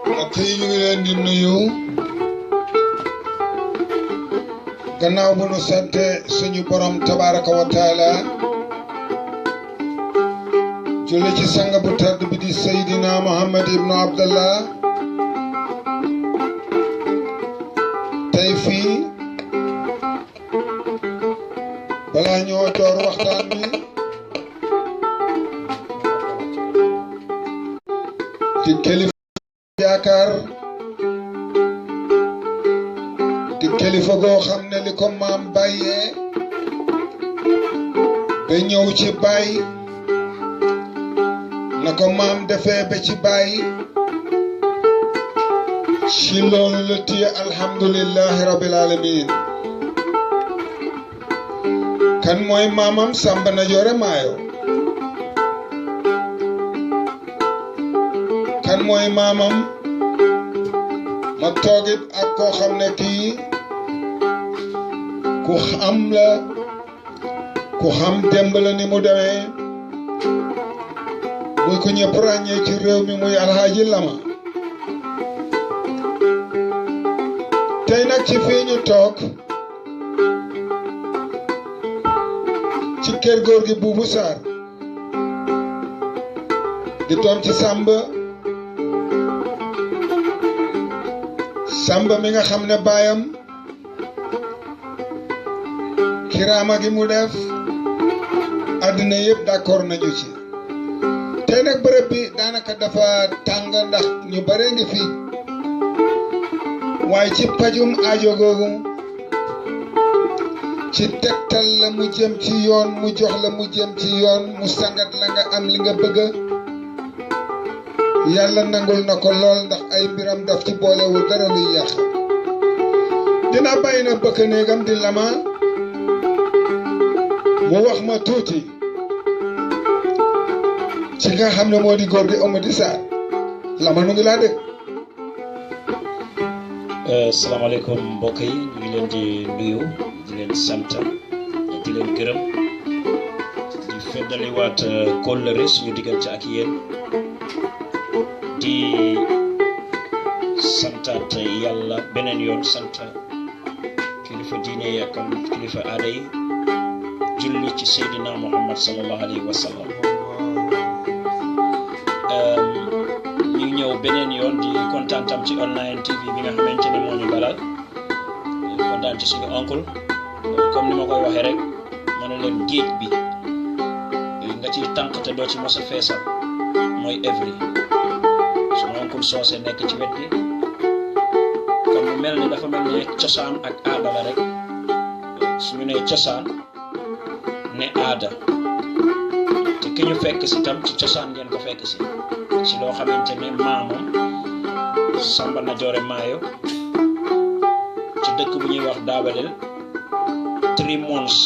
mbokk yi ñu ngi leen di nuyu gannaaw bu nu sante suñu borom tabaraka wa taala julli ci sang bu tedd bi di Seydina Muhammad ibnu Abdallah tey fii balaa ñoo door waxtaan bi di kilifa yaakaar di kilifa goo xam ne li ko maam bàyyee ba ñëw ci baay na ko maam defee ba ci baay ci loolu la téye alhamdulillahi rabbil alamin kan mooy maamam Samba Najoore Maayo kan mooy maamam ma toogit ak koo xam ne kii ku xam la ku xam démb la ni mu demee muy ku ñëpp ràññee ci réew mi muy Alhaaji Lama tey nag ci fii ñu toog ci kër góor gi Buubu Saar di doom ci Samba mi nga xam ne baayam kiraama gi mu def àddina yëpp d'accord nañu ci tey nag bërëb bi daanaka dafa tàng ndax ñu bare ngi fi waaye ci pajum aajo googu ci tegtal la mu jëm ci yoon mu jox la mu jëm ci yoon mu sangat la nga am li nga bëgg yàlla nangul na ko lool ndax ay mbiram daf ci boolewul dara luy yàq dina bàyyi na bëkk néegam di Lama mu wax ma tuuti ci nga xam ne moo di góor gi Amady Sarr Lama nu ngi laa dégg. salaamaaleykum mbokk yi ñu ngi leen di nuyu di leen sant di leen gërëm di feddaliwaat kóllëre suñu diggante ak yéen di santaat yàlla beneen yoon sant kilifa diine yi ak kilifa aada yi julli ci Seydina Muhammad sallallahu alayhi wa sallam ñu ñëw beneen yoon di kontaan tam ci online TV bi nga xamante ne moo ñu dalal kontaan ci suñu oncle comme ni ma koy waxee rek ma ne leen géej bi nga ci tànk te doo ci mos a feesal mooy Evry suñu oncle soose nekk ci wet gi comme mu mel ni dafa mel ne cosaan ak aada la rek suñu nee cosaan ne aada te ki ñu fekk si tam ci cosaan ngeen ko fekk si ci loo xamante ne maamam Samba Najoore Maayo ci dëkk bu ñuy wax Daabadel 3 months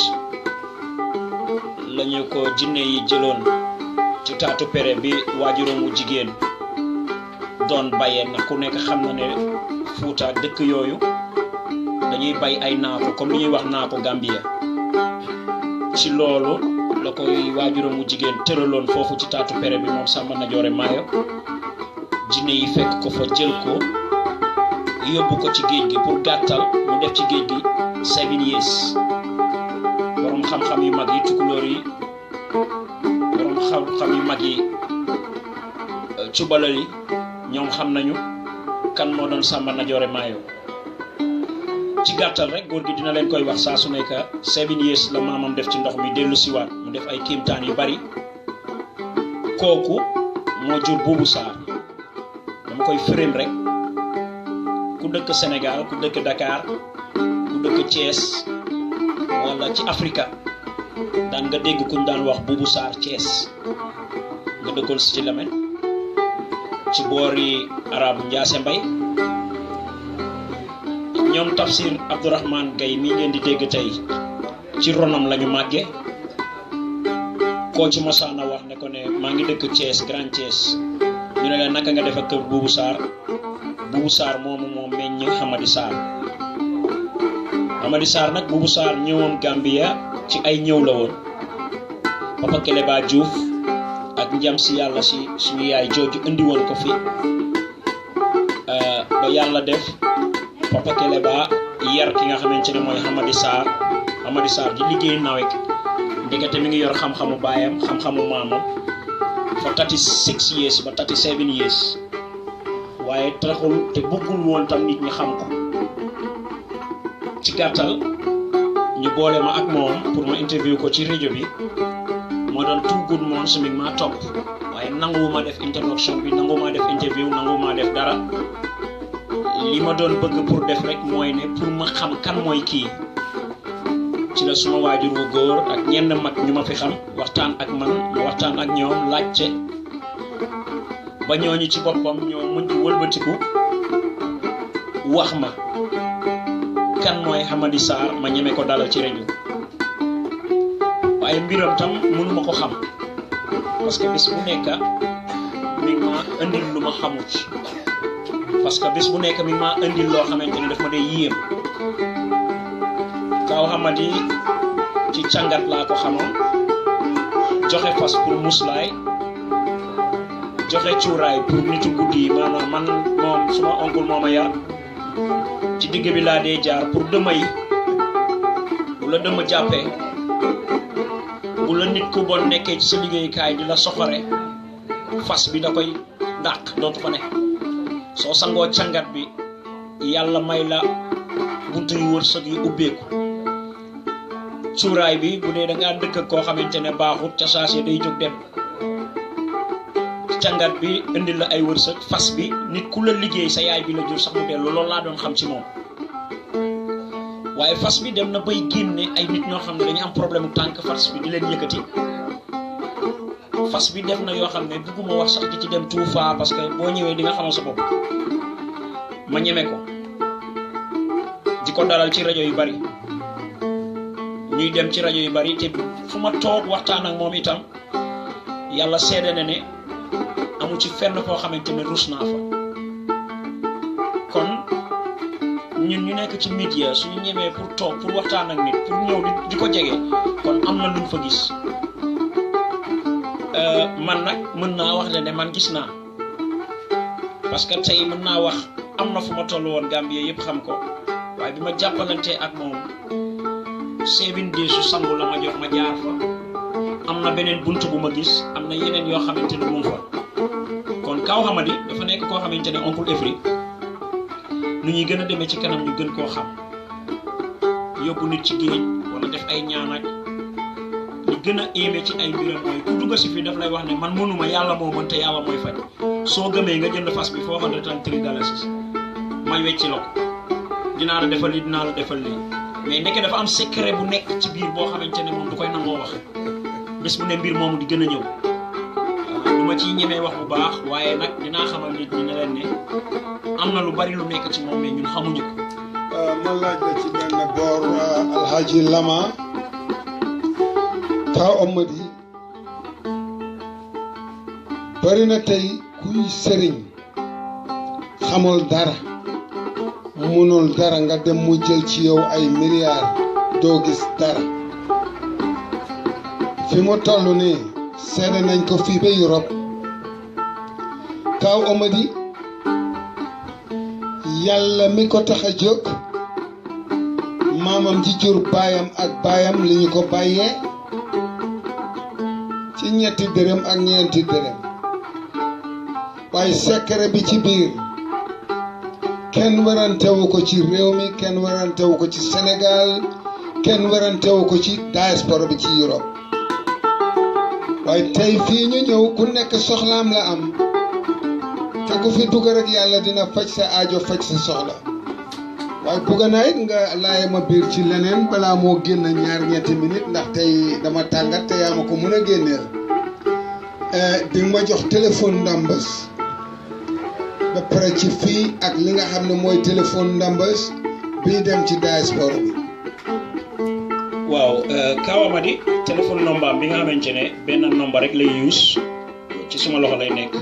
lañu ko jinne yi jëloon ci taatu pere bi waajuramu jigéen doon bayee na ku nekk xam na ne Fuuta dëkk yooyu dañuy bay ay naako comme li ñuy wax naako Gambia ci loolu la koy waajuramu jigéen tëraloon foofu ci taatu pere bi moom Samba Najoore Maayo jinne yi fekk ko fa jël ko yóbbu ko ci géej gi pour gàttal mu def ci géej gi 7 years borom xam-xam yu mag yi tukulóor yi borom xam-xam yu mag yi cubalal yi ñoom xam nañu kan moo doon Samba Najoore Maayo ci gàttal rek góor gi dina leen koy wax saa su nekk 7 years la maamam def ci ndox mi dellu siwaat mu def ay kiimtaan yu bari kooku moo jur Buubu Saar dama koy firim rek ku dëkk Sénégal ku dëkk Dakar ku dëkk Thiès wala ci Afrika daan nga dégg kuñ daan wax Buubu Saar Thiès nga dëkkoon si ci Lamen ci boori arabu Njaase Mbay ñoom Tafsir Abdourahmane Gaye mi ngeen di dégg tey ci ronam lañu màgge koo ci mosaana wax ne ko ne maa ngi dëkk Thiès Grand Thiès ñu ne leen naka nga def ak kër Buubu Saar moomu moo meññ Hamadi Saar nag Buubu Saar ñëwoon Gambia ci ay ñëw la woon Papa Keleba Diouf ak njam si yàlla si suñu yaay jooju indi woon ko fi ba yàlla def Papa Kele Ba yar ki nga xamante ne mooy Hamadi Sarr di liggéey nawek ndekete mi ngi yor xam-xamu baayam xam-xamu maamam for 36 years ba 37 years waaye taxul te bëggul woon tam nit ñi xam ko ci gàttal ñu boole ma ak moom pour ma interview ko ci rajo bi moo doon Too Good Months mi maa topp waaye nanguwuma def introduction bi nanguwuma def interview nanguwuma def dara li ma doon bëgg pour def rek mooy ne pour ma xam kan mooy kii ci la suma waajur wu góor ak ñenn mag ñu ma fi xam waxtaan ak man ma waxtaan ak ñoom laajte ba ñooñu ci boppam ñoo mujj wëlbatiku wax ma kan mooy Hamadi Sarr ma ñeme ko dalal ci rajo waaye mbiram tam mënuma ko xam parce que bés bu nekk mi ngi ma indil lu ma xamut parce que bés bu nekk mi ngi ma indil loo xamante ni daf ma dee yéem kaw Hamadi ci càngat laa ko xamoon joxe fas pour muslaay joxe cuuraay pour nitu guddi yi maanaam man moom suma oncle moo ma yar ci digg bi laa dee jaar pour dëma yi bu la dëma jàppee bu la nit ku bon nekkee ci sa liggéeykaay di la soxore fas bi da koy dàq dootu fa ne soo sangoo càngat bi yàlla may la buntu yu wërsëg yu ubbeeku cuuraay bi bu dee da ngaa dëkk koo xamante ne baaxut ca saas yi day jóg dem càngat bi indi la ay wërsëg fas bi nit ku la liggéey sa yaay bi la jur sax mu dellu loolu laa doon xam ci moom waaye fas bi dem na bay génne ay nit ñoo xam ne dañu am problème tànk fas bi di leen yëkkati fas bi def na yoo xam ne bugguma wax sax di ci dem tout fa parce que boo ñëwee di nga xamal sa bopp ma ñeme ko di ko dalal ci rajo yu bari ñuy dem ci rajo yu bari te fu ma toog waxtaan ak moom itam yàlla seede na ne amu ci fenn foo xamante ne rus naa fa kon ñun ñu nekk ci media suñu ñemee pour toog pour waxtaan ak nit pour ñëw di ko jege kon am na luñ fa gis man nag mën naa wax ne man gis naa parce que tey mën naa wax am na fu ma toll woon Gambie yëpp xam ko waaye bi ma jàppalantee ak moom 7 days su sangu la ma jox ma jaar fa am na beneen buntu bu ma gis am na yeneen yoo xamante ne mu ngi fa kon kaw Hamadi dafa nekk koo xamante ne Oncle Efri nu ñuy gën a demee ci kanam ñu gën koo xam yóbbu nit ci géej wala def ay ñaanaj li gën a éeme ci ay mbiram mooy ku dugg si fii daf lay wax ne man mënuma yàlla moo mën te yàlla mooy faj soo gëmee nga jënd fas bi $403 may wecci la ko dinaa la defal lii dinaa la defal lii mais ndeke dafa am secret bu nekk ci biir boo xamante ne moom du koy nangoo wax bés bu ne mbir moomu di gën a ñëw du ma ciy ñemee wax bu baax waaye nag dinaa xamal nit ñi ne leen ne am na lu bari lu nekk ci moom mais ñun xamuñu ko. ma laaj la ci benn boor Alhaji Lama kaw Hamadi bari na tey kuy sëriñ xamul dara munul dara nga dem mu jël ci yow ay milliards doo gis dara fi mu toll nii seede nañ ko fii ba Europe kaw Hamadi yàlla mi ko tax a jóg maamam ji jur baayam ak baayam li ñu ko bàyyee ci 2 dërëm ak 4 dërëm waaye secret bi ci biir kenn warantewu ko ci réew mi kenn warantewu ko ci Sénégal kenn warantewu ko ci diaspora bi ci Europe waaye tey fii ñu ñëw ku nekk soxlaam la am te ku fi dugg rek yàlla dina faj sa aajo faj sa soxla waaye bugga naa it nga laay ma biir ci leneen balaa moo génn 2-3 minutes ndax tey dama tàngat te yaa ma ko mën a génneel di nga ma jox téléphone ndambas ba pare ci fii ak li nga xam ne mooy téléphone ndambas bii dem ci diaspora bi. waaw kaw Hamadi téléphone nomba bi nga xamante ne benn nomba rek lay use ci suma loxo lay nekk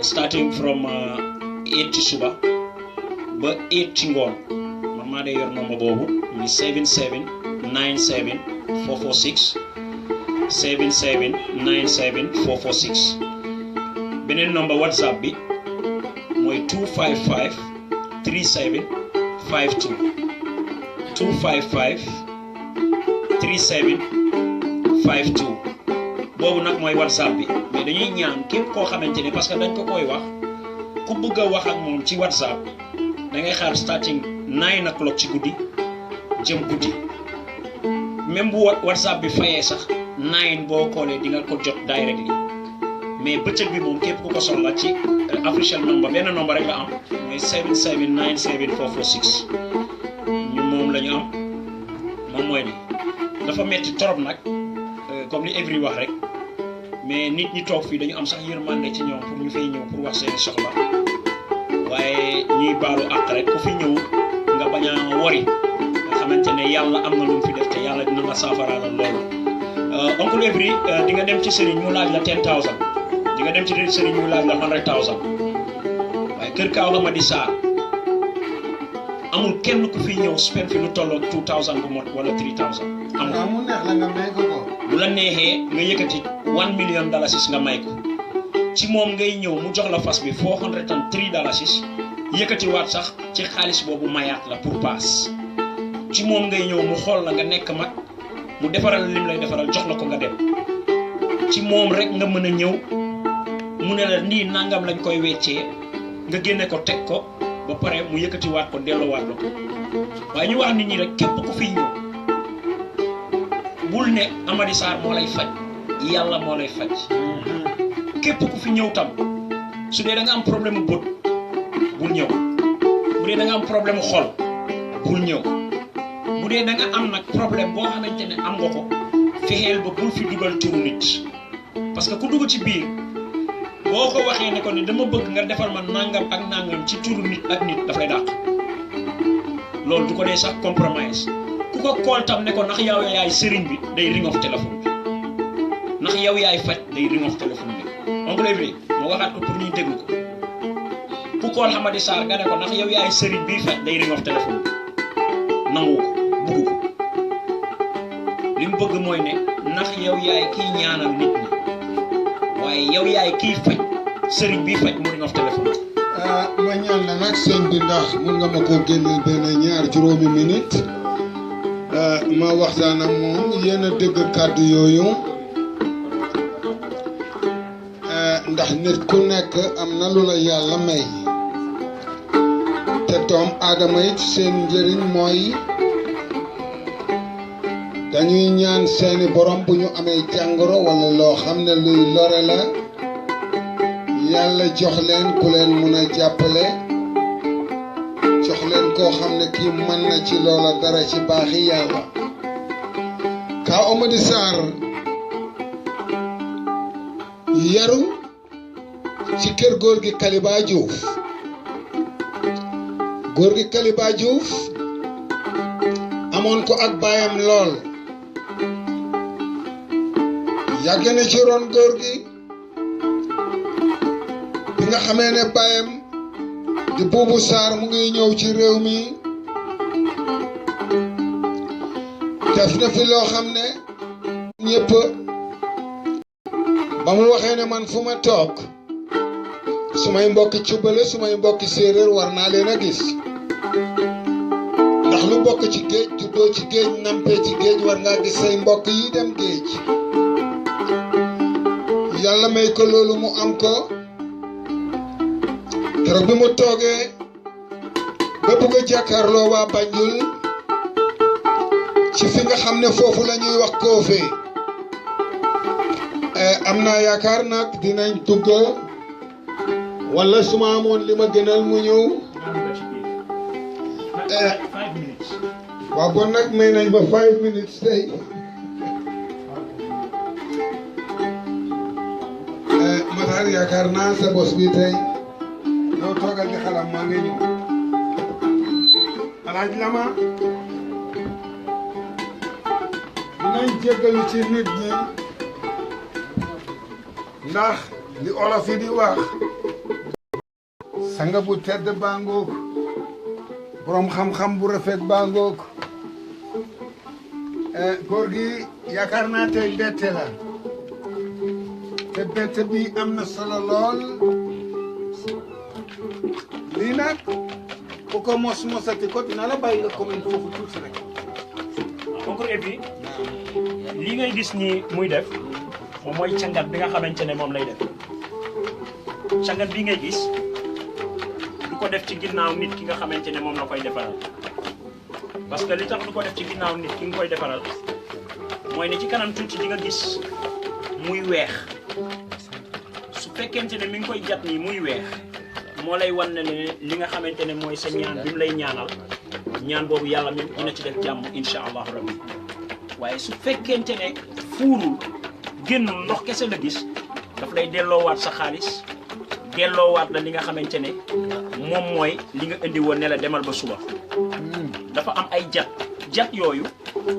starting from 8 ci suba ba 8 ci ngoon man maa day yor nomba boobu muy 77 97 446 77 97 446 beneen number WhatsApp bi mooy 255 37 52 255 37 52 boobu nag mooy WhatsApp bi mais dañuy ñaan képp koo xamante ne parce que dañ ko koy wax ku bëgg a wax ak moom ci WhatsApp da ngay xaar starting 9 o'clock ci guddi jëm guddi même bu WhatsApp bi fayee sax 9 boo koolee di nga ko jot directly mais bëccëg bi moom képp ku ko soxla ci official number benn number rek la am mooy 77 97 446 ñu moom la ñu am moom mooy ni dafa metti trop nag comme li Evry wax rek mais nit ñi toog fii dañu am sax yërmande ci ñoom pour ñu fay ñëw pour wax seeni soxla waaye ñuy baalu àq rek ku fi ñëw nga bañ a wori nga xamante ne yàlla am na lu mu fi def te yàlla dina la saafaraal loolu oncle Evry di nga dem ci sëriñ mu laaj la 10,000 di nga dem ci sëriñ mu laaj la 100,000 waaye kër Kaaw Hamady Sarr amul kenn ku fi ñëw spend fi lu tolloog 2,000 bu mot wala 3,000 amul. mu neex la nga may ko ko. bu la neexee nga yëkkati $1 million nga may ko ci moom ngay ñëw mu jox la fas bi $403 yëkkati waat sax ci xaalis boobu mayaat la pour paas ci moom ngay ñëw mu xool la nga nekk mag mu defaral lim lay defaral jox la ko nga dem ci moom rek nga mën a ñëw mu ne la nii nangam lañ koy weccee nga génne ko teg ko ba pare mu yëkkati waat ko delloowaat la ko waaye ñu wax nit ñi rek képp ku fiy ñëw bul ne Hamady Sarr moo lay faj yàlla moo lay faj képp ku fi ñëw tam su dee da nga am problème bët bul ñëw bu dee da nga am problème xol bul ñëw bu dee da nga am nag problème boo xamante ne am nga ko fexeel ba bul fi dugal turu nit parce que ku dugg ci biir boo ko waxee ne ko ni dama bëgg nga defal ma nangam ak nangam ci turu nit ak nit dafay dàq loolu du ko dee sax compromise ku ko kool tam ne ko ndax yow yaay sëriñ bi day ring off téléphone bi ndax yow yaay faj day ring off téléphone bi oncle Evry moo waxaat ko pour ñuy déglu ko ku kool Hamady Sarr nga ne ko ndax yow yaay sëriñ bi faj day ring off téléphone bi nangu ko bugg ko li mu bëgg mooy ne ndax yow yaay kiy ñaanal nit ñi waaye yow yaay kiy faj sëriñ bi faj mu ring off téléphone bi. ma ñaan la nag sëñ bi ndax mun nga ma koo génneel benn ñaar juróomi minute ma waxtaan ak moom yéen a dégg kàddu yooyu ndax nit ku nekk am na lu la yàlla may te doom aadama it seen njëriñ mooy dañuy ñaan seeni borom bu ñu amee jàngoro wala loo xam ne luy lore la yàlla jox leen ku leen mun a jàppale jox leen koo xam ne kii mën na ci loola dara ci baaxi yàlla Kaaw Hamady Sarr yaru ci kër góor gi Kaliba Diouf góor gi Kaliba Diouf amoon ko ak baayam lool yàgg na ci ron góor gi bi nga xamee ne baayam di Buubu Sarr mu ngi ñëw ci réew mi def na fi loo xam ne ñëpp ba mu waxee ne man fu ma toog sumay mbokki cubbale sumay mbokki séeréer war naa leen a gis ndax lu bokk ci géej juddoo ci géej nampee ci géej war ngaa gis say mbokk yi dem géej yàlla may ko loolu mu am ko keroog bi mu toogee ba bugg a jàkkaarloo waa Banjul ci fi nga xam ne foofu la ñuy wax Koofé am naa yaakaar nag dinañ dugg wala su ma amoon li ma gënal mu ñëw waaw bon nag may nañ ba 5 minutes tey Matar yaakaar naa sa bos bi tey yow toogal di xalam maa ngi ñëw alaaj lama dinañ jéggalu ci nit ñi ndax li olof yi di wax sanga bu tedd bangook borom xam-xam bu rafet bangook góor gi yaakaar naa tey bette la te bette bi am na solo lool lii nag ku ko mosati ko dina la bàyyi nga commune foofu tuuti rek. concours et puis lii ngay gis ni muy def moom mooy cangat bi nga xamante ne moom lay def cangat bi ngay gis du ko def ci ginnaaw nit ki nga xamante ne moom la koy defaral parce que li tax du ko def ci ginnaaw nit ki nga koy defaral mooy ne ci kanam tuuti di nga gis muy weex su fekkente ne mi ngi koy jat nii muy weex moo lay wan ne li nga xamante ne mooy sa ñaan bi mu lay ñaanal ñaan boobu yàlla mi dina ci def jàmm incha allahu rabbi waaye su fekkente ne fuurul génnul ndox kese la gis daf lay delloowaat sa xaalis delloowaat la li nga xamante ne moom mooy li nga indi woon ne la demal ba suba dafa am ay jat yooyu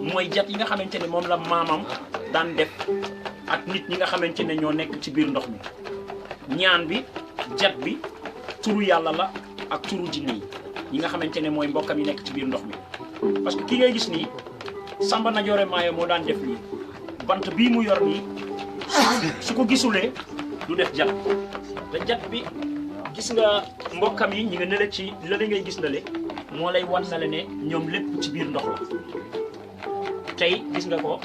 mooy jat yi nga xamante ne moom la maamam daan def ak nit ñi nga xamante ne ñoo nekk ci biir ndox mi ñaan bi jat bi turu yàlla la ak turu jinne yi nga xamante ne mooy mbokkam yi nekk ci biir ndox mi parce que ki ngay gis nii Samba Najoore Maayo moo daan def lii bant bii mu yor nii su ko gisulee du def jat te jat bi gis nga mbokkam yi ñi nga nele ci la ngay gis na le moo lay wan na le ne ñoom lépp ci biir ndox la tey gis nga ko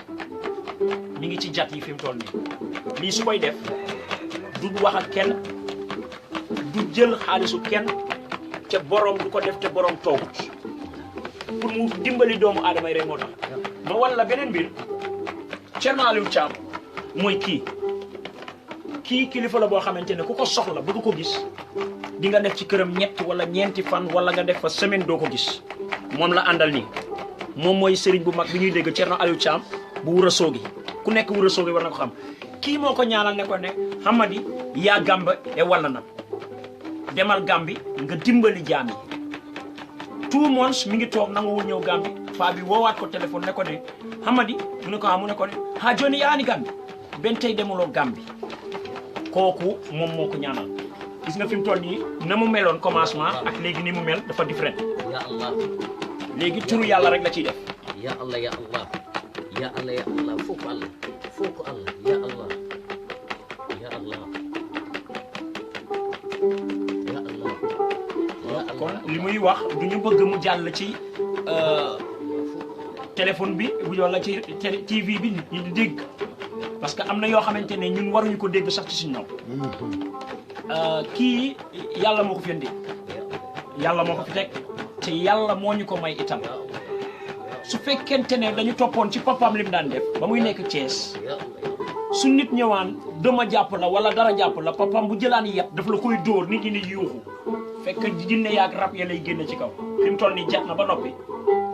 mi ngi ci jat yi fi mu toll nii lii su koy def du wax ak kenn du jël xaalisu kenn te borom du ko def te borom toogut pour mu dimbali doomu aadama yi rek moo tax ma wan la beneen mbir Thierno Aliou Thiam mooy kii kilifa la boo xamante ne ku ko soxla bëgg ko gis di nga def ci këram ñett wala ñeenti fan wala nga def fa semaine doo ko gis moom la àndal nii moom mooy sëriñ bu mag bi ñuy dégg Thierno Aliou Thiam bu Wuro Sogi ku nekk Wuro Sogi war na ko xam kii moo ko ñaanal ne ko ne Hamady yaa Gamba e walla na demal Gambi nga dimbali jaam yi 2 months mi ngi toog nanguwul ñëw Gambi paa bi woowaat ko téléphone ne ko ne Hamady mu ne ko mu ne ko ne ha joni yaani Gambi benn tey demuloo Gambi kooku moom moo ko ñaanal gis nga fi mu toll nii na mu meloon commencement ak léegi ni mu mel dafa différent ya Allah léegi turu yàlla rek la ciy def ya Allah ya Allah ya Allah ya Allah foko Allah ya Allah ya Allah ya Allah kon li muy wax du ñu bëgg mu jàll ci téléphone bi wala ci TV bi nit ñi di dégg parce que am na yoo xamante ne ñun waruñu ko dégg sax ci suñu nopp kii yàlla moo ko fi indi yàlla moo ko fi teg te yàlla moo ñu ko may itam su fekkente ne dañu toppoon ci papaam li mu daan def ba muy nekk Thiès su nit ñëwaan dama jàpp la wala dara jàpp la papaam bu jëlaan yet daf la koy dóor nit ñi ni yuuxu fekk jinne yaag rab ya lay génne ci kaw fi mu toll nii jat na ba noppi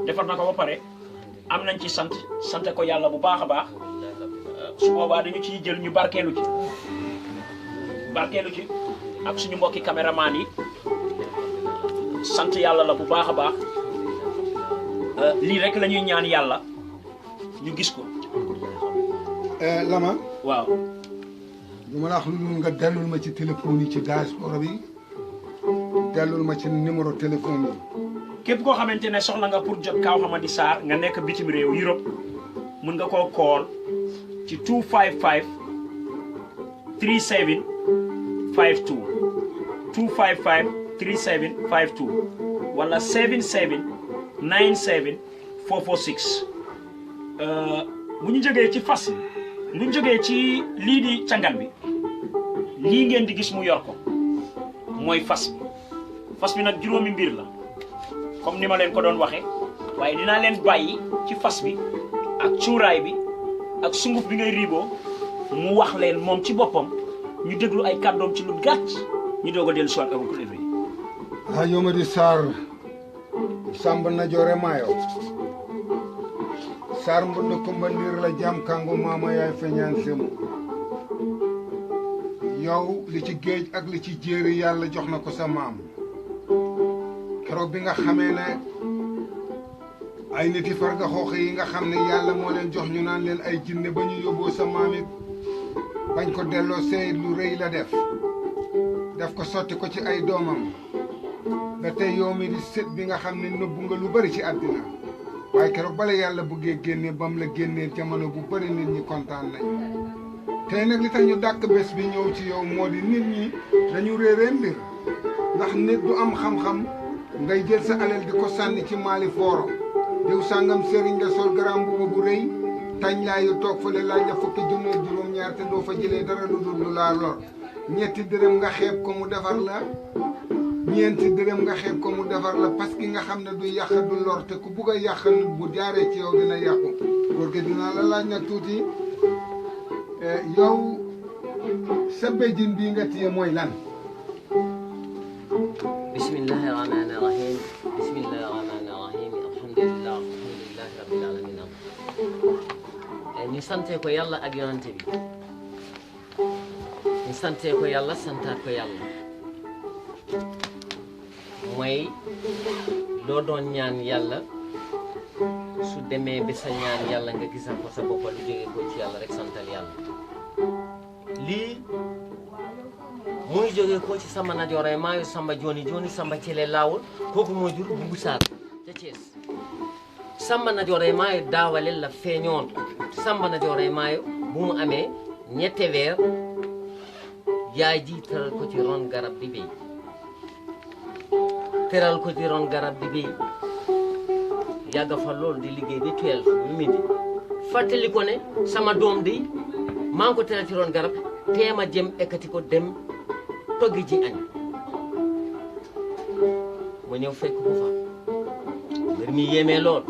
defar na ko ba pare am nañ ci sant ko yàlla bu baax a baax su boobaa dañu ciy jël ñu barkeelu ci ak suñu mbokki caméraman yi sant yàlla la bu baax a baax lii rek la ñuy ñaan yàlla ñu gis ko. Lama. waaw. lu ma la wax lu nga dellul ma ci téléphone yi ci diaspora bi dellul ma ci numéro téléphone yi. képp koo xamante ne soxla nga pour jot Kaaw Hamady Sarr nga nekk bitim réew Europe mun nga koo call ci 255 37 52 255 37 52 wala 77 97 446 bu ñu jógee ci fas bu ñu jógee ci lii di cangat bi lii ngeen di gis mu yor ko mooy fas bi nag juróomi mbir la comme ni ma leen ko doon waxee waaye dinaa leen bàyyi ci fas bi ak cuuraay bi ak sunguf bi ngay riiboo mu wax leen moom ci boppam ñu déglu ay kàddoom ci lu gàtt ñu doog a dellu soit ak ku éveillé. Hamady Sarr Samba Najoore Maayo Sarr mboɗo ko mbandir la jam kango mama yaay feñaan semu yow li ci géej ak li ci jéeri yàlla jox na ko sa maam keroog bi nga xamee ne ay niti farga xooxe yi nga xam ne yàlla moo leen jox ñu naan leen ay jinne ba ñu yóbboo sa maam it bañ ko delloo seyit lu rëy la def ko sotti ko ci ay doomam ba tey yow mi di sët bi nga xam ne nëbbu nga lu bari ci àddina waaye keroog bala yàlla bëggee génne bam la génnee jamono bu bëri nit ñi kontaan nañ tey nag li tax ñu dàkk bés bi ñëw ci yow moo di nit ñi dañu réeree mbir ndax nit du am xam-xam ngay jël sa alal di ko sànni ci maali fooro diw sàngam sëriñ nga sol garam mbuba bu rëy tañ laayu toog fële laaj la fukki junne juróom-ñaar te doo fa jëlee dara lu dul lu laa lor ñetti dërëm nga xeeb ko mu defar la ñeenti dërëm nga xeeb ko mu defar la parce que nga xam ne du yàq du lor te ku bugg a yàq bu jaaree ci yow dina yàqu góor gi dinaa la laaj nag tuuti yow sa béjjin bii nga téye mooy lan bismillahi rahmani rahim bismillahi rahmani rahim alhamdulillahi rabbil alamin ñu sante ko yàlla ak yonante bi ñu sante ko yàlla santaat ko yàlla mooy loo doon ñaan yàlla su demee ba sa ñaan yàlla nga gisal ko sa bopp lu jógee ko ci yàlla rek santal yàlla lii muy jógee ko ci Samba Najoore maayo Samba Joni Joni Samba Cele Laawol kooku moo jur Bubu Saar ca Thiès Samba Najoore maayo daawale la feeñoon Samba Najoore maayo bu mu amee ñette weer yaay ji teral ko ci ron garab di béy teral ko ci ron garab di béy yàgga fa loolu di liggéey bi 12 lu midi fàttali ko ne sama doom di maa ngi ko teral ci ron garab teema jëm ekkati ko dem toggi ji añ ma ñëw fekk ko fa mbir mi yéemee lool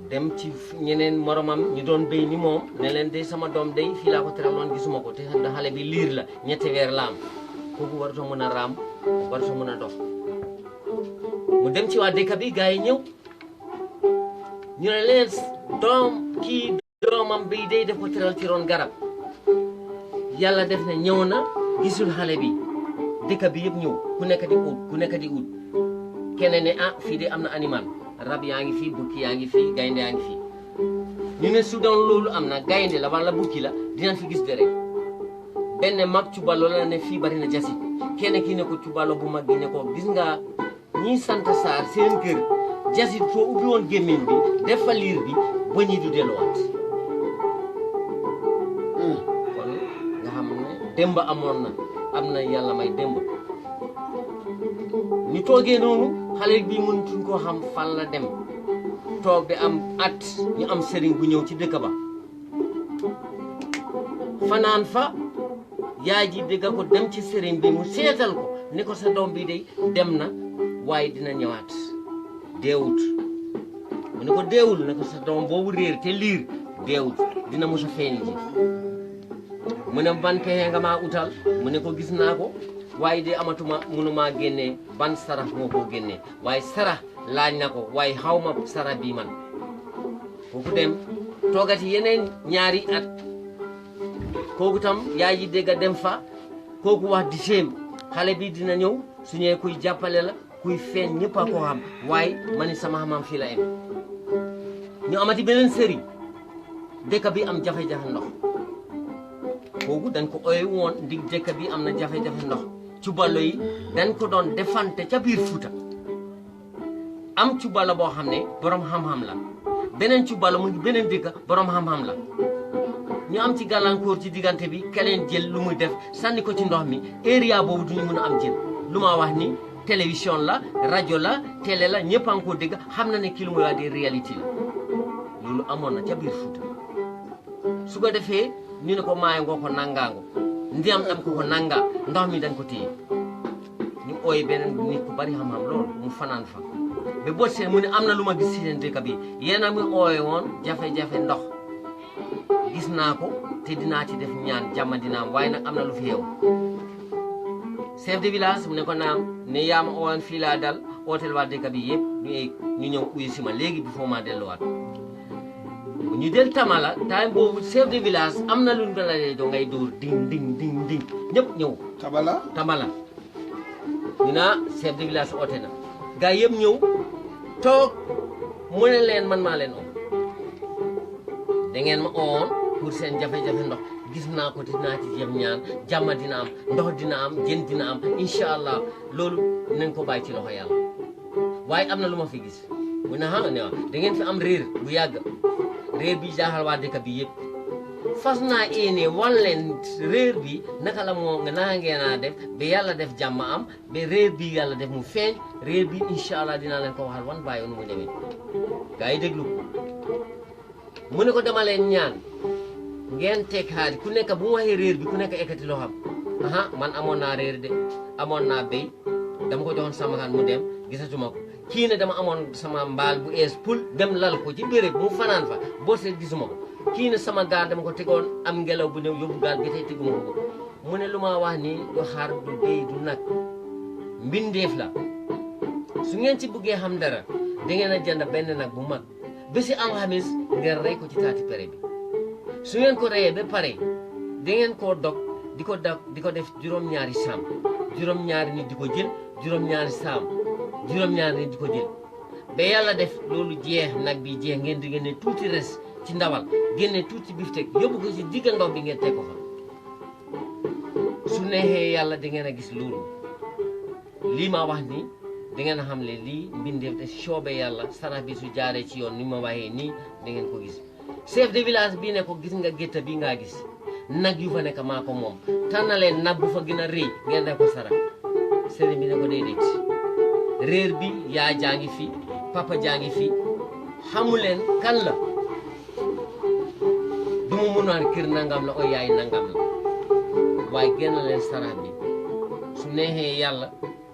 dem ci ñeneen moromam ñu doon béy ni moom ne leen de sama doom day fii laa ko teraloon gisuma ko te xale bi liir la ñetti weer la am kooku warutoo mën a raam warutoo mën a dox mu dem ci waa dëkk bi gars yi ñëw ñu ne leen doom kii doomam bi day def ko teral ci ron garab yàlla def ne ñëw na gisul xale bi dëkk bi yëpp ñëw ku nekk di ut keneen ne ah fii de am na animal rab yaa ngi fii bukki yaa ngi fii gaynde yaa ngi fii ñu ne su doon loolu am na gaynde la wala bukki la dinañ fi gis deret benn mag cubalo la ne fii bari na jasit kenn ki ne ko cubalo bu mag bi ne ko gis nga ñii sant Saar seen kër jasit soo ubbi woon gémmiñ bi def fa liir bi ba ñi du delluwaat kon nga xam ne démb amoon na am na yàlla may démb ñu toogee noonu xale bi mënutuñ koo xam fan la dem toog bi am at ñu am sëriñ bu ñëw ci dëkk ba fanaan fa yaay ji dégg ko dem ci sëriñ bi mu seetal ko ni ko sa doom bi de dem na waaye dina ñëwaat deewut mu ne ko deewul ne ko sa doom boobu réer te liir deewut dina mos a feeñ ji mu ne ban pexe nga maa utal mu ne ko gis naa ko waaye de amatuma mënumaa génnee ban sarax moo ko génnee waaye sarax laaj na ko waaye xaw ma sarax bii man kooku dem toogati yeneen ñaari at kooku tam yaay ji dégg dem fa kooku wax di séem xale bi dina ñëw su ñëwee kuy jàppale la kuy feeñ ñëpp a ko xam waaye ma ni sama xamam fii la em ñu amati beneen sëriñ dëkk bi am jafe-jafe ndox kooku dañ ko oy woon ndig dëkk bi am na jafe-jafe ndox cubalo yi dañ ko doon defante ca biir Fuuta am cubalo boo xam ne borom xam-xam la beneen cubalo mu ngi beneen dëkk borom xam-xam la ñu am ci gàllankoor ci diggante bi keneen jël lu muy def sànni ko ci ndox mi area boobu duñu mën a am jël lu ma wax ni télévision la rajo la télé la ñëpp a ngi ko dégg xam na ne kii lu muy wax di réalité la loolu amoon na ca biir Fuuta su ko defee ñu ne ko maaye ngoo ko nangaango ndiyam dam ko nanga ndox mi dañ ko téye ñu ooy beneen nit ku bari xam-xam loolu mu fanaan fa ba boo seen mu ne am na lu ma gis ci seen dëkk bi yéen a mu ooye woon jafe-jafe ndox gis naa ko te dinaa ci def ñaan jàmm dina am waaye nag am na lu fi xew chef de village mu ne ko naam ne yaa ma ooyoon fii laa dal hôtel waa dëkk bi yëpp ñu ñëw uyu si ma léegi bi foo maa delluwaat ñu del tamala time boobu chef de village am na lu ñu la dee ngay dóor ding ding ding ding ñëpp ñëw tamala ñu naa chef de village oote na gars yëpp ñëw toog mu ne leen man maa leen da ngeen ma oon pour seen jafe-jafe ndox gis naa ko dinaa ci jëm ñaan jàmm dina am ndox dina am jën dina am incha allah loolu nañ ko bàyyi ci loxo yàlla waaye am na lu ma fi gis mu ne xam ne da ngeen fi am réer bu yàgg réer bi jaaxal waa dëkk bi yëpp fas naa yéene wan leen réer bi naka la moo nga naka ngeen a def ba yàlla def jàmm am ba réer bi yàlla def mu feeñ réer bi incha allah dinaa leen ko waxal wan bàyyi nu mu demee gars yi déglu mu ne ko dama leen ñaan ngeen teg xaalis ku nekk bu mu waxee réer bi ku nekk ekkati loo xam aha man amoon naa réer de amoon naa béy dama ko joxoon sama kan mu dem gisatuma ko kii ne dama amoon sama mbaal bu ees pul dem lal ko ci béréb mu fanaan fa boo seet gisuma ko kii ne sama gaal dama ko tegoon am ngelaw bu ñëw yóbbu gaal bi tey teguma ko mu ne lu ma wax nii du xar du béy du nag mbindeef la su ngeen ci bëggee xam dara da ngeen a jënd benn nag bu mag bési alxamis ngeen rey ko ci taati pere bi su ngeen ko reyee ba pare da ngeen koo dog di ko def juróom-ñaari saam juróom-ñaari nit di ko jël juróom-ñaari saam juróom-ñaari nit di ko jël ba yàlla def loolu jeex nag bi jeex ngeen di génne tuuti res ci ndawal génne tuuti biftek yóbbu ko ci digga ndox bi ngeen teg ko fa su neexee yàlla da ngeen a gis loolu lii ma wax ni da ngeen a xam ne lii mbindeef te soobee yàlla sarax bi su jaaree ci yoon ni ma waxee nii da ngeen ko gis chef de village bii ne ko gis nga gétta bi ngaa gis nag yu fa nekk maa ko moom tànnaleen nag bu fa gën a rëy ngeen def ko sarax sëriñ bi ne ko déedéet réer bi yaa jaa ngi fi papa jaa ngi fi xamuleen kan la du mu mun naan kër nangam la o yaay nangam la waaye génn leen sarax bi su neexee yàlla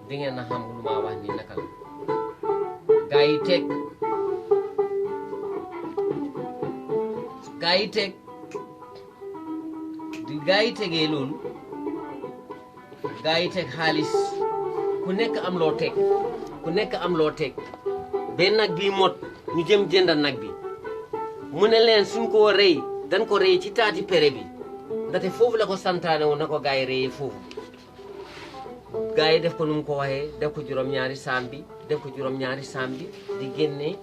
di ngeen a xam lu ma wax ni naka la gaa yi teg gaa yi tegee loolu gaa yi teg xaalis ku nekk am loo teg ku nekk am loo teg ba nag bi mot ñu jëm jënd nag bi mu ne leen suñ koo rey dañ ko rey ci taati pere bi ndaxte foofu la ko santaane woon na ko gaa yi reyee foofu gaa yi def ko nu mu ko waxee def ko juróom-ñaari saam bi def ko juróom-ñaari saam bi di génne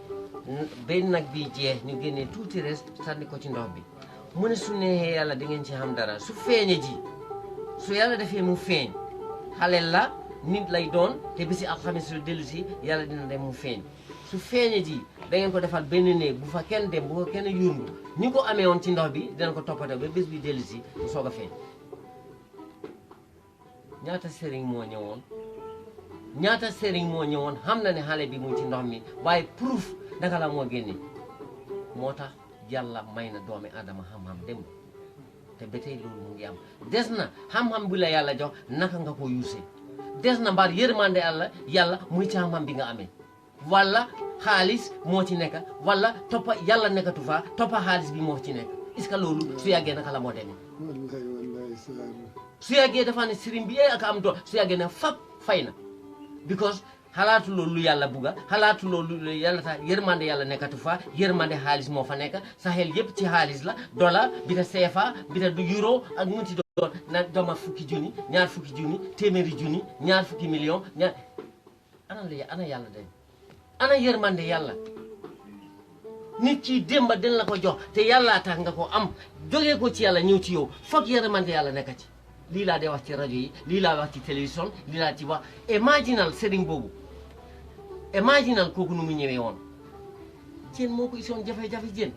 ba nag bi jeex ñu génne tuuti res sànni ko ci ndox bi mu ne su neexee yàlla di ngeen ci xam dara su feeñe ji su yàlla defee mu feeñ xale la nit lay doon te bisi alxamis lu dellu si yàlla dina dem mu feeñ su feeñe ji da ngeen ko defal benn néeg bu fa kenn dem bu ko kenn yurndu ñi ko amee woon ci ndox bi dina ko toppatoo ba bés bi dellu si mu soog a feeñ ñaata sëriñ moo ñëwoon xam na ne xale bi mu ci ndox mi waaye proof naka la moo génne moo tax yàlla may na doomi adama xam-xam dem te ba tey loolu mu ngi am des na xam-xam bi la yàlla jox naka nga ko yuusee des na mbaar yërmande yàlla muy ci xam-xam bi nga amee wala xaalis moo ci nekk wala toppa yàlla nekkatu fa toppa xaalis bi moo ci nekk est-ce que loolu su yàggee naka la moo demee su yàggee dafa ne sëriñ bi ak am doon su yàggee ne fab fay na because xalaatu loolu yàlla bugga xalaatu loolu yàlla tax yërmande yàlla nekkatu fa yërmande xaalis moo fa nekk sa xel yëpp ci xaalis la dollar bi ta CFA bi ta du euro ak mu ci doon na doma fukki junni ñaar fukki junni téeméeri junni ñaar fukki million ñaar ana yàlla dañ ana yërmande yàlla nit ki démba den la ko jox te yàlla tax nga ko am jógee ko ci yàlla ñëw ci yow foog yërmande yàlla nekk ci lii laa dee wax ci rajo yi lii laa wax ci télévision lii laa ci wax imaginal sëriñ boobu imaginal kooku nu mu ñëwee woon jën moo ko isoon jafe-jafe jën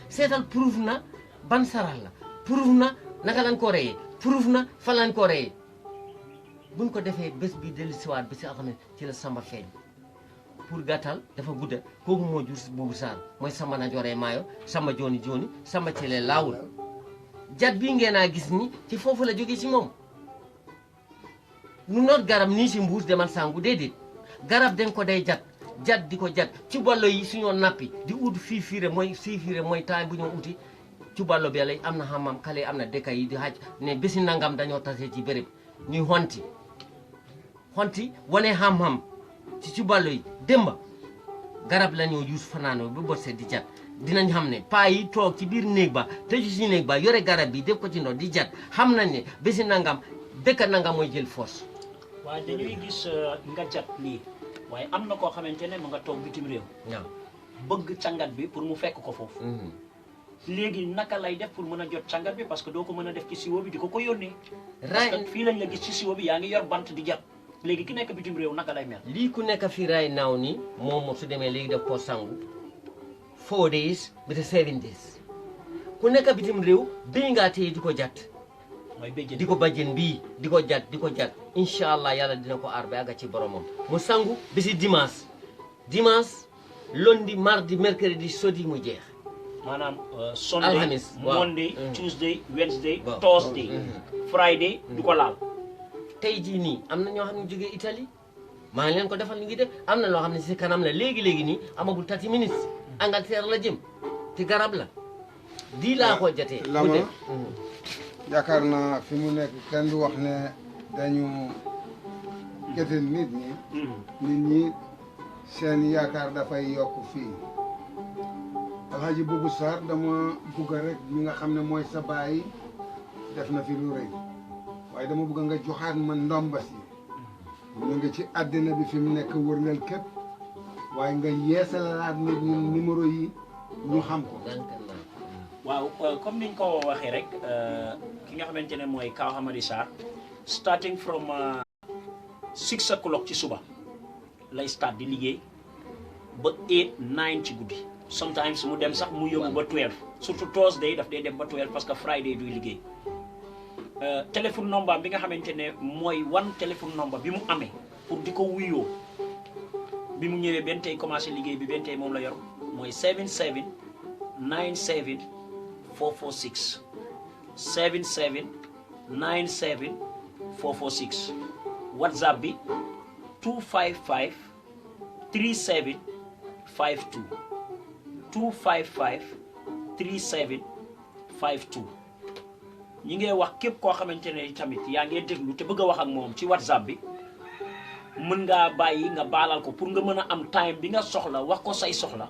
seetal proof na ban saral la proof na naka lañ ko reyee proof na fan lañ ko reyee buñ ko defee bés bi dellu siwaat bi si alxames ci la samba feeñ pour gàttal dafa gudda kooku moo jur si boobu saar mooy samba na joree maayo samba jooni jooni samba celee laawul jat bii ngeen a gis ni ci foofu la jógee ci moom nu noot garab nii si mbuus demal sangu déedéet garab den ko day jat di ko jat ci ballo yi suñoo nappi di ut fiifiire mooy temps bu ñoo uti ci ballo bi lay am na xamam kale am na dëkk yi di xaj ne bési nangam dañoo tase ci béréb ñuy xonti wane xam-xam ci ballo yi démba garab la ñoo yuus fanaanoo ba bot set di jat dinañ xam ne paa yi toog ci biir néeg ba tëju ci néeg ba yore garab bi def ko ci ndox di jat xam nañ ne bési nangam dëkk nangam mooy jël force waaye dañuy gis nga jat lii waaye am na koo xamante ne mu nga toog bitim réew waaw bëgg càngat bi pour mu fekk ko foofu léegi naka lay def pour mën a jot càngat bi parce que doo ko mën a def ci siwo bi di ko yónnee parce que fii lañ la gis ci siwo bi yaa ngi yor bant di jat léegi ki nekk bitim réew naka lay mel. lii ku nekk fii right now ni moom su demee léegi def ko sangu 4 days ba 7 days ku nekk bitim réew bii ngaa téye di ko jat mooy béjjén di ko bajjen bii di ko jat incha allah yàlla dina ko aar ba àgga ci boromam mu sangu bi si dimanche lundi mardi mercredi jeudi mu jeex. maanaam Sunday alhamis Monday Tuesday Wednesday Thursday Friday du ko laal. tey jii nii am na ñoo xam ne jógee Italie maa ngi leen ko defal li ngi def am na loo xam ne si kanam la léegi nii amagul 30 minutes Angleterre la jëm ci garab la di laa ko jatee. Lama yaakaar naa fi mu nekk kenn du wax ne dañu gëte nit ñi seen yaakaar dafay yokk fii Alhaji Bubu Sarr dama bugg rek mi nga xam ne mooy sa baay def na fi lu rëy waaye dama bëgg nga joxaat ma ndomba si ñu ngi ci àddina bi fi mu nekk wërngal képp waaye nga yeesalaat nit ñi numéro yi ñu xam ko. waaw comme niñ ko waxee rek ki nga xamante ne mooy Kaw Hamady Sarr starting from 6 o'clock ci suba lay start di liggéey ba 8 9 ci guddi sometimes mu dem sax mu yóbbu ba 12 surtout Thursday daf dee dem ba 12 parce que Friday duy liggéey. téléphone number bi nga xamante ne mooy téléphone number bi mu amee pour di ko wuyoo bi mu ñëwee benn tey commencé liggéey bi benn tey moom la yor mooy 77 97 446 77 97 446 WhatsApp bi 255 37 52 255 37 52. ñi ngay wax képp koo xamante ne tamit yaa ngi déglu te bëgg a wax ak moom ci WhatsApp bi mën ngaa bàyyi nga baalal ko pour nga mën a am time bi nga soxla wax ko say soxla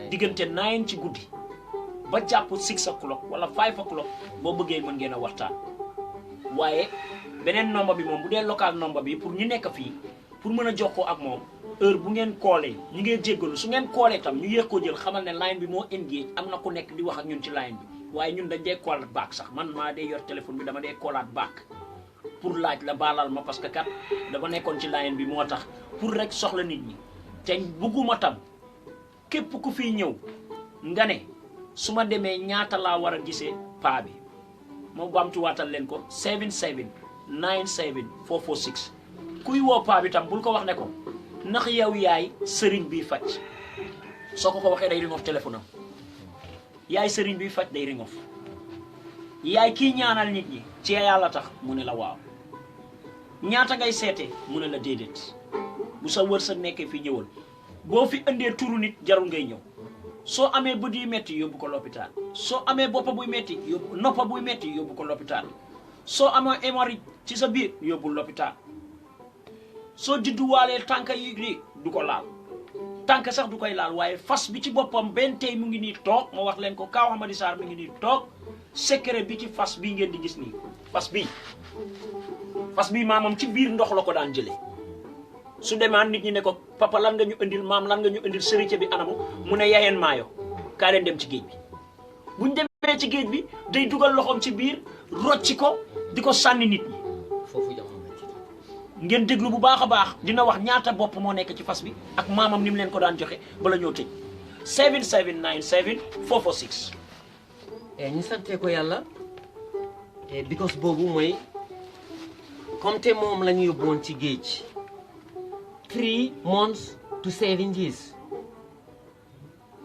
diggante 9 ci guddi ba jàpp 6 o'clock wala 5 o'clock boo bëggee mën ngeen a waxtaan. waaye beneen nombre bi moom bu dee local nombre bi pour ñu nekk fii pour mën a jokkoo ak moom heure bu ngeen koolee ñi ngeen jéggalu su ngeen koolee tam ñu yéex koo jël xamal ne line bi moo engage am na ku nekk di wax ak ñun ci line bi. waaye ñun dañ dee koolaat baak sax man maa dee yor téléphone bi dama dee koolaat baak pour laaj la baalal ma parce que kat dama nekkoon ci line bi moo tax pour rek soxla nit ñi te bugguma tam képp ku fiy ñëw nga ne su ma demee ñaata laa war a gisee paa bi moom baamtuwaatal leen ko 77 97 446 kuy woo paa bi tam bul ko wax ne ko ndax yow yaay sëriñ bi faj soo ko waxee day ring off téléphone am yaay sëriñ bi faj day ring off yaay kii ñaanal nit ñi ci yàlla tax mu ne la waaw ñaata ngay seete mu ne la déedéet bu sa wërsëg nekkee fi ñëwal boo fi indee turu nit jarul ngay ñëw soo amee bët yu metti yóbbu ko lopitaan soo amee boppa buy metti yóbbu noppa buy metti yóbbu ko lopitaan soo amee hémorroïde ci sa biir yóbbu lopitaan soo judduwaalee tànk yi lii du ko laal tànk sax du koy laal waaye fas bi ci boppam benn tey mu ngi nii toog ma wax leen ko Kaw Hamady Sarr mu ngi nii toog secret bi ci fas bii ngeen di gis nii fas bii maamam ci biir ndox la ko daan jëlee su demaan nit ñi ne ko papa lan nga ñu indil maam lan nga ñu indil sërite bi anamu mu ne yayeen maayo kaa leen dem ci géej bi buñ demee ci géej bi day dugal loxoom ci biir rocci ko di ko sànni nit ñi foofu jamono ngeen déglu bu baax a baax dina wax ñaata bopp moo nekk ci fas bi ak maamam ni mu leen ko daan joxe bala ñoo tëj 7797 446. ñu sante ko yàlla because boobu mooy comme te moom la ñu yóbbu woon ci géej 3 months to 7 years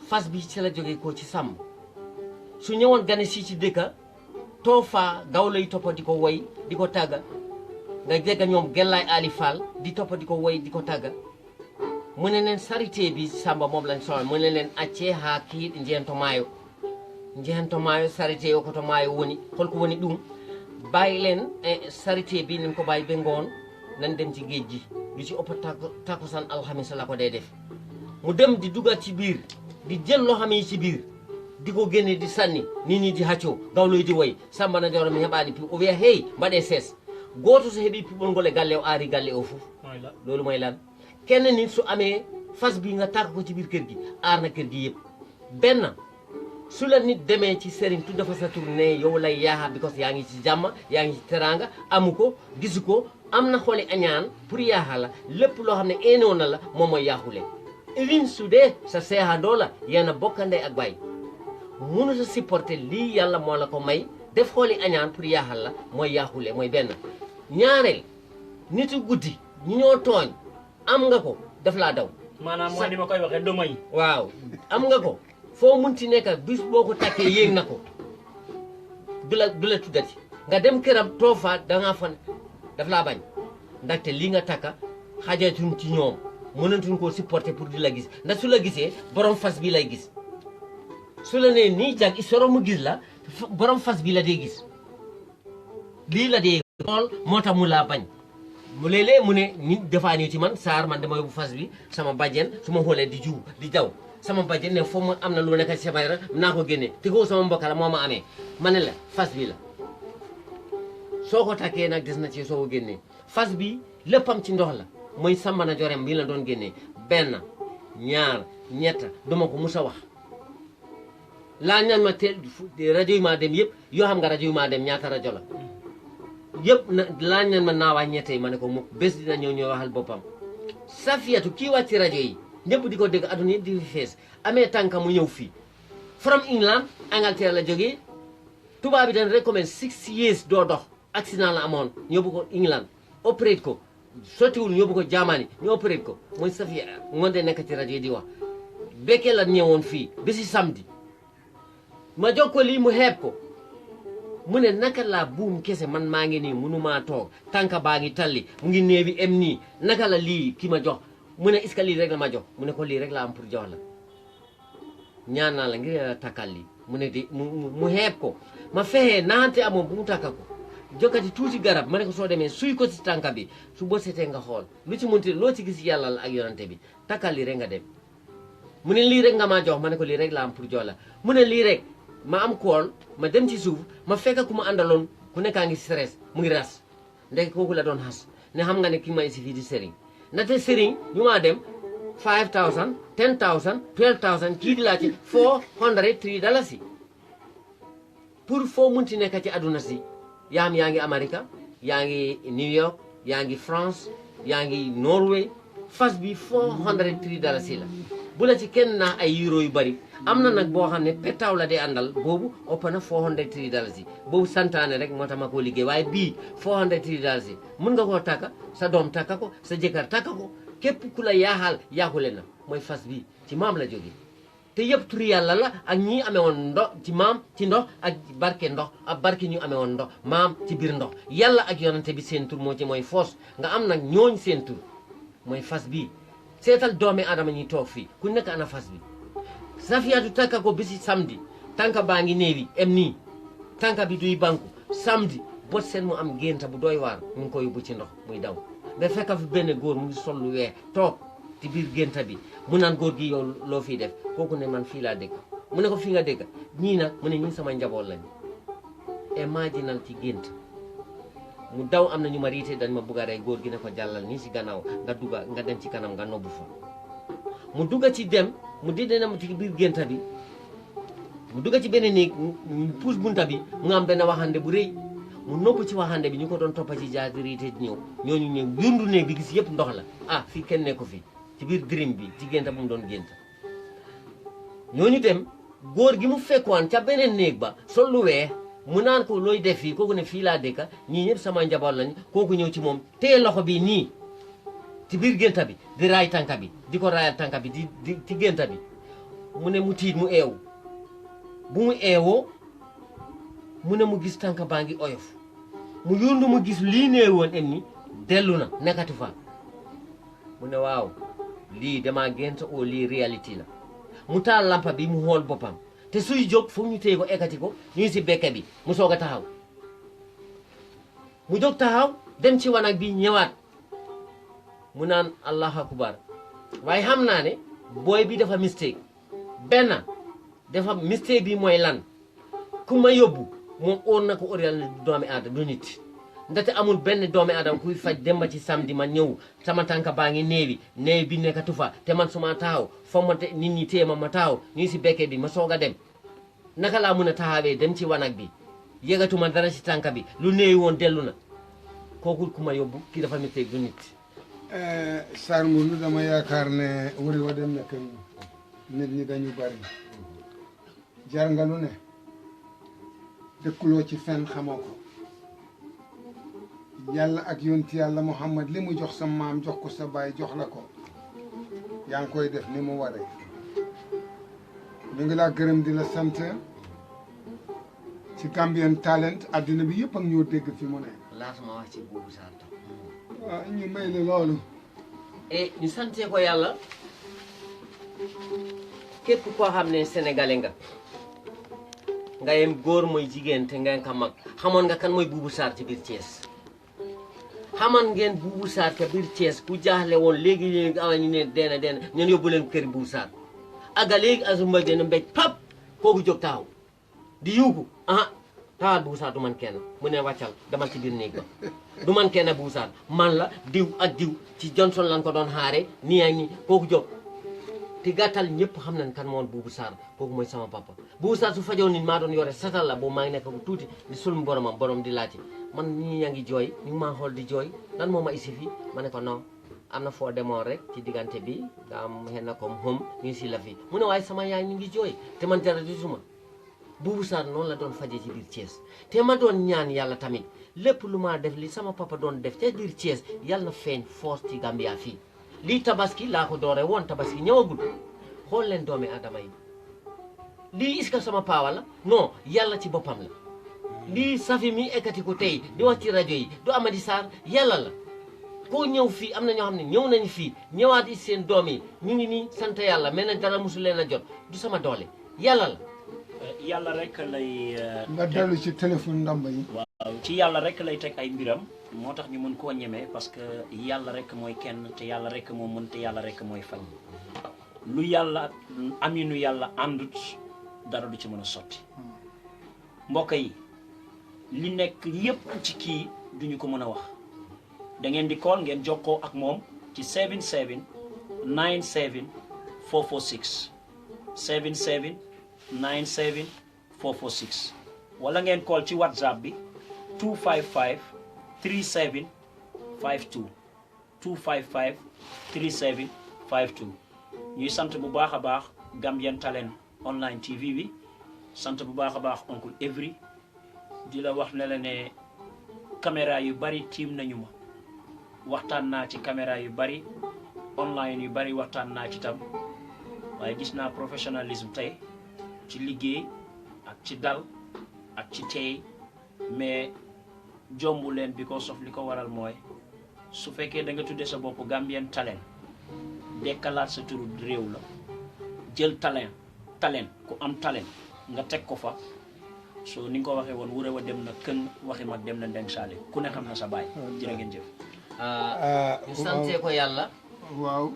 fas bi ci la jógee ko ci sàmm su ñëwoon gane si ci dëkka too faa gaw lay toppa di ko woy di ko tàgga nga dégg ñoom Gellaay Ali Fall di toppa di ko woy di ko tàgga mu ne leen sarité bi samba moom lañ soxla mu ne leen accee haa kiiɗ njehento maayo sarité o koto maayo woni holko woni ɗum bàyyi leen sarité bi nañ ko bàyyi ba ngoon nañ dem ci géej gi lu ci ëpp takkusaan alxamis la ko dee def mu dem di dugal ci biir di jël loo xam yi ci biir di ko génne di sànni nit ñi di haccoo gawloy di woy samba na jawra mi heɓaani pi o wiya hey mbaɗee sees gooto so heɓi piɓol ngol e galle o aari galle o fof loolu mooy lan kenn nit su amee fas bi nga tàkk ko ci biir kër gi aar na kër gi yëpp benn su la nit demee ci sëriñ tu dafa sa tur ne yow lay yaaxa because yaa ngi ci jàmm yaa ngi ci teraanga amu ko gisu ko am na xooli añaan pour yaaxa la lépp loo xam ne eenoo na la moom mooy yaaxule even su dee sa seexandoo la yéen a bokkandey ak baay mënut a supporter lii yàlla moo la ko may def xooli añaan pour yaaxal la mooy yaaxule mooy benn ñaareel nitu guddi ñu ñoo tooñ am nga ko daf laa daw maanaam mooy ni ma koy waxee duma yi waaw am nga ko foo munti nekk bis boo ko takkee yéeg na ko du la tuddati nga dem këram toofa dangaa fan daf laa bañ ndaxte li nga takka xajatuñ ci ñoom mënatuñ koo supporter pour di la gis ndax su la gisee borom fas bi lay gis su la nee nii jag soro mu gis la borom fas bi la dee gis lii la dee xool moo tax mu laa bañ mu léeg-léeg mu ne nit defaa ñëw ci man saar man dama yóbbu fas bi sama bàjjen su ma xoolee di jiw di daw sama bàjjen ne foo ma am na lu nekk ci sama yaram naa ko génne te ko sama mbokk la moo ma amee ma ne la fas bi la soo ko takkee nag des na ci soo ko génnee fas bi léppam ci ndox la mooy sambana jorem bi la doon génnee benn ñaar ñett duma ko mus a wax laa ñaan ma te rajo yu maa dem yëpp yoo xam nga rajo yu maa dem ñaata rajo la yëpp na laa ñaan ma naa wax ñette yi ma ne ko mu bés dina ñëw ñoo waxal boppam Safiyatu kii wàcc ci rajo yi ñëpp di ko dégg adduna yëpp di fi fees amee tànka mu ñëw fii from England Angleterre la jógee tubaab bi dañ recommend 6 years doo dox accident la amoon ñóbbu ko England opérate ko sottiwul ñóbbu ko Germany ñu opérate ko mooy Safiya ngoon de nekk ci rajo yi di wax bekkee la ñëwoon fii bési samedi ma jox ko lii mu xeeb ko mu ne naka laa buum kese man maa ngi nii mënumaa toog tànka baa ngi talli mu ngi néewi em nii naka la lii ki ma jox mu ne est-ce que lii rek la ma jox mu ne ko lii rek la am pour jox la ñaan naa la ngir yàlla takkal lii mu ne di mu xeeb ko ma fexee naante amoon bu mu takka ko jokkati tuuti garab ma ne ko soo demee suy ko si tànka bi su boo setee nga xool lu ci munti loo ci gis yàlla la ak yonante bi takkal lii rek nga dem mu ne lii rek nga maa jox ma ne ko lii rek la am pour jox la mu ne lii rek ma am kool ma dem ci suuf ma fekk ku ma àndaloon ku nekkaa ngi stress mu ngi ras ndek kooku la doon xas ne xam nga ne ki may si fii di sëriñ ndaxte sëriñ ñu maa dem 5000 10000 12000 kii di laa ci 403 dalasi pour foo munti nekk ci àdduna si yaa ngi Amérique yaa ngi New York yaa ngi France yaa ngi Norway fas bi 403 dalasi la bu la ci kenn naa ay euro yu bari am na nag boo xam ne pettaaw la dee àndal boobu ëpp na 403 dalasi boobu santaane rek moo tax ma koo liggéey waaye bii 403 dalasi mun nga koo takka sa doom takka ko sa jëkkër takka ko képp ku la yaaxal yaaxule na mooy fas bi ci maam la jóge te yëpp turi yàlla la ak ñii amee woon ndox ci maam ci ndox ak barke ndox ak barke ñu amee woon ndox maam ci biir ndox yàlla ak yonante bi seen tur moo ci mooy foos nga am nag ñooñ seen tur mooy fas bi seetal doomi adama ñuy toog fii ku nekk ana fas bi Safiyatu takka ko bisi samedi tànka baa ngi néewi em nii tànka bi duy banku samedi bot seen mu am génta bu doy waar mu ngi ko yóbbu ci ndox muy daw ba fekka fi benn góor mu ngi sol lu weex toog ci biir génta bi mu naan góor gi yow loo fiy def kooku ne man fii laa dëkk mu ne ko fii nga dëkk ñii nag mu ne ñii sama njaboot lañ imaginal ci gént mu daw am na ñu ma riite dañ ma bugg a rey góor gi ne ko jàllal nii si gannaaw nga dugga nga dem ci kanam nga nobbu fa mu dugga ci dem mu di dena ci biir génta bi mu dugga ci benn néeg mu puus bunta bi mu nga am benn waxande bu rëy mu nobbu ci waxande bi ñu ko doon toppa ci jaar di riite ñëw ñooñu ñëw yundu néeg bi gis yëpp ndox la ah fii kenn nekku fi ci biir dream bi ci génta bu mu doon génta ñooñu dem góor gi mu fekkwaan ca beneen néeg ba sol lu weex mu naan ko looy def fii kooku ne fii laa dëkka ñii ñëpp sama njaboot lañ kooku ñëw ci moom téye loxo bi nii ci biir génta bi di raay tànka bi di ko raayal tànka bi di ci génta bi mu ne mu tiit mu eewu bu mu eewoo mu ne mu gis tànka baa ngi oyof mu yundu mu gis lii néewoon en ni dellu na nekkatu fa mu ne waaw lii dama gént oo lii réalité la mu taal lampa bi mu xool boppam te suy jóg foog ñu téye ko ekkati ko ñu ngi si bekke bi mu soog a taxaw mu jóg taxaw dem ci wanag bi ñëwaat mu naan allahu akbar waaye xam naa ne booy bi dafa mistake benn dafa mistake bi mooy lan ku ma yóbbu moom óor na ko óor ne doomi aadama du nit ndaxte amul benn doomi aadama kuy faj dem ba ci samedi ma ñëw sama tànka baa ngi néewi bi nekkatu fa te man suma taxaw foo ma nit ñi téye ma taxaw ñu ngi si bekke bi ma soog a dem naka laa mun a taxawee dem ci wanag bi yëgatuma dara si tànka bi lu néewi woon dellu na kookul ku ma yóbbu kii dafa méttee du nit. Sarr Ngoundou dama yaakaar ne wuri wa dem nekk nit ñi dañu bari jar nga lu ne dëkkuloo ci fenn xamoo ko yàlla ak yonti yàlla Muhammad li mu jox sa maam jox ko sa baay jox la ko yaa ngi koy def ni mu waree ñu ngi laa gërëm di la sant ci Gambian Talent addina bi yëpp ak ñoo dégg fi mu ne. laata ma wax ci Boubou Sarr tam. waaw ñu may la loolu. et ñu santee ko yàlla képp koo xam ne sénégalais nga yem góor mooy jigéen te ngeen ko mag xamoon nga kan mooy Boubou Sarr ci biir Thiès. xaman ngeen Boubou Sarr ca biir Thiès ku jaaxle woon léegi ñu ne deena ñeen yóbbu leen kër Boubou Sarr aga léegi asumba dena mbéj pap kooku jóg taxaw di yuugu taxaat Boubou Sarr du man kenn mu ne wàccal demal ci biir néeg ba du man kenn Boubou Sarr man la diw ak diw ci Johnson lan ko doon xaare nii ak nii kooku jóg te gàttal ñëpp xam nañ kan moon Boubou Sarr kooku mooy sama papa Boubou Sarr su fajoon nit maa doon yore satal la boobu maa ngi nekk bu tuuti di sulm borom di laajte man ñii yaa ngi jooy ñu ngi maa xool di jooy lan moo ma isi fii ma ne ko non am na foo demoon rek ci diggante bi nga am xëy na comme xom ñu ngi si la fi mu ne waaye sama yaay ñu ngi jooy te man dara di suma Boubou Sarr noonu la doon faje ci biir Thiès te ma doon ñaan yàlla tamit lépp lu maa def li sama papa doon def ca biir Thiès yàlla na feeñ force ci Gambia fii lii tabaski laa ko doore woon tabaski ñëwagul xool leen doomi adama yi lii est-ce que sama paawa la non yàlla ci boppam la lii safi mi ekkati ko tey di wax ci rajo yi du Amady Sarr yàlla la koo ñëw fii am na ñoo xam ne ñëw nañu fii ñëwaat seen doom yi ñu ngi nii sant yàlla mais nag dara mosu leen a jot du sama doole yàlla la. yàlla rek lay. nga dellu ci téléphone ndamba yi. waaw ci yàlla rek lay teg ay mbiram moo tax ñu mën koo ñemee parce que yàlla rek mooy kenn te yàlla rek moo mën te yàlla rek mooy fay lu yàlla aminu yàlla àndut dara du ci mën a sotti mbokk yi li nekk yépp ci kii duñu ko mën a wax da ngeen di call ngeen jokkoo ak moom ci 77 97 446 77 97 446 wala ngeen call ci WhatsApp bi 255 37 52 255 37 52 ñuy sant bu baax a baax Gambian Talent online TV bi sant bu baax a baax oncle Evry di la wax ne la ne caméra yu bari tiim nañu ma waxtaan naa ci caméra yu bari online yu bari waxtaan naa ci tam waaye gis naa professionnalisme tey ci liggéey ak ci dal ak ci tey mais jombu leen because of li ko waral mooy su fekkee da nga tuddee sa bopp Gambian Talent dekkalaat sa turu réew la jël talent ku am talent nga teg ko fa so ni nga ko waxee woon wuré wa dem na kën waxi mag dem na ndeng saali ku ne xam na sa baay jërë ngeen jëf ñu santee ko yàlla waaw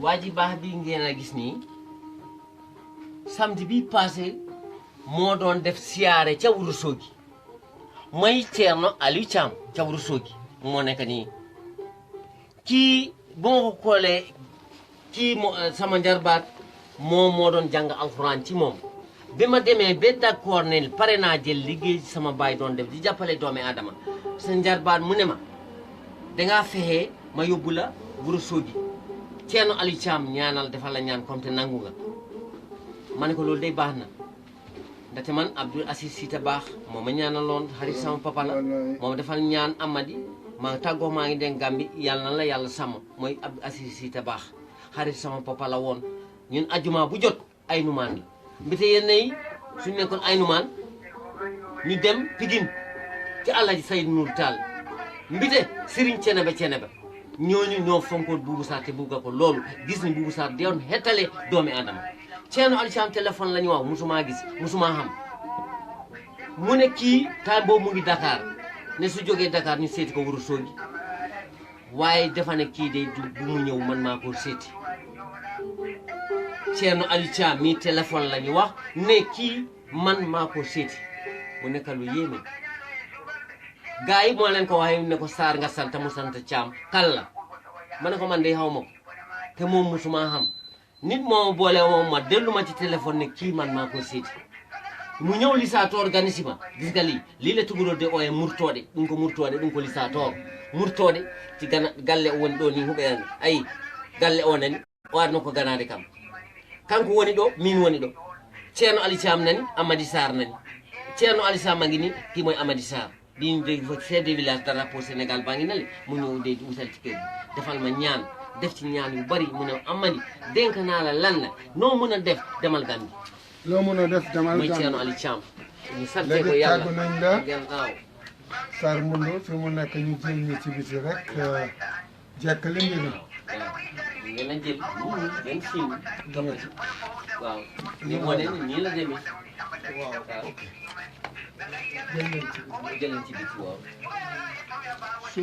waa ji baax bi ngeen a gis nii samedi bi passé moo doon def siyaare ca Ourossogui may Thierno Aliou Thiam ca Ourossogui moo nekk nii kii bu ma ko xoolee kii sama njarbaat moom moo doon jàng alxuraan ci moom bi ma demee ba d'accord ne pare naa jël liggéey sama baay doon def di jàppale doomi aadama sa njarbaat mu ne ma dangaa fexe ma yóbbu la Ourossogui Thierno Aliou Thiam ñaanal defal la ñaan comme te nangu nga ma ne ko loolu day baax na ndaxte man Abdoul Aziz Sita baax moo ma ñaanaloon xarit sama papa la moom defal ñaan Amady maa tàggoo maa ngi den Gambi yàlla na la yàlla sàmm mooy Abdoul Aziz Sita baax xarit sama papa la woon ñun ajuma bu jot ay numaan la mbite yenn yi suñu nekkoon ay numaan ñu dem Pikine ci Alaaji Sayid Nour Tall mbite Serigne Ceneba ñooñu ñoo fonkoon Boubou Sarr te bugga ko loolu gis ni Boubou Sarr doon xettale doomi aadama Thierno Aliou Thiam téléphone la ñu wax musumaa gis musumaa xam mu ne kii time boobu mu ngi Dakar ne su jógee Dakar ñu seeti ko Ourossogui waaye dafa ne kii day du mu ñëw man maa ko seeti Thierno Aliou Thiam mii téléphone la ñu wax ne kii man maa ko seeti mu nekk lu yéeme gars yi moo leen ko waxee ne ko Sarr nga sant mu sant Thiam kal la ma ne ko man day xaw ma ko te moom musumaa xam nit moo boole moom ma dellu ma ci téléphone ne kii man maa ko seeti mu ñëw lisato organisme gis nga lii la tugurode o e murtode ɗum ko murtode ɗum ko lisato murtode ci galle o woni ɗo ni huɓe ayi galle o nani o arno ko ganade kam kanko woni ɗo min woni ɗo ceerno Ali Thiam nani Amady Sarr nani ceerno Ali Sam mangi ni ki moy Amady Sarr ɗin de chef de village drapeau Sénégal bangi nale mu ñëw de wutal ci kër defal ma ñaan def ci ñaan yu bari mu ne Amady dénk naa la lan la noo mën a def demal Gambie loo mën a def demal mooy Gambie ceerno Ali Thiam ñu sante ko léegi yàlla tàggu nañ la waaw Sarr Mboulou fi mu nekk ñu jël ñi ci biti rek jekkali mbir mi ngeen a jël ngeen film topp ci waaw ñu wane ni nii la demee waaw waaw jël leen ci biti jëleen ci biti waaw so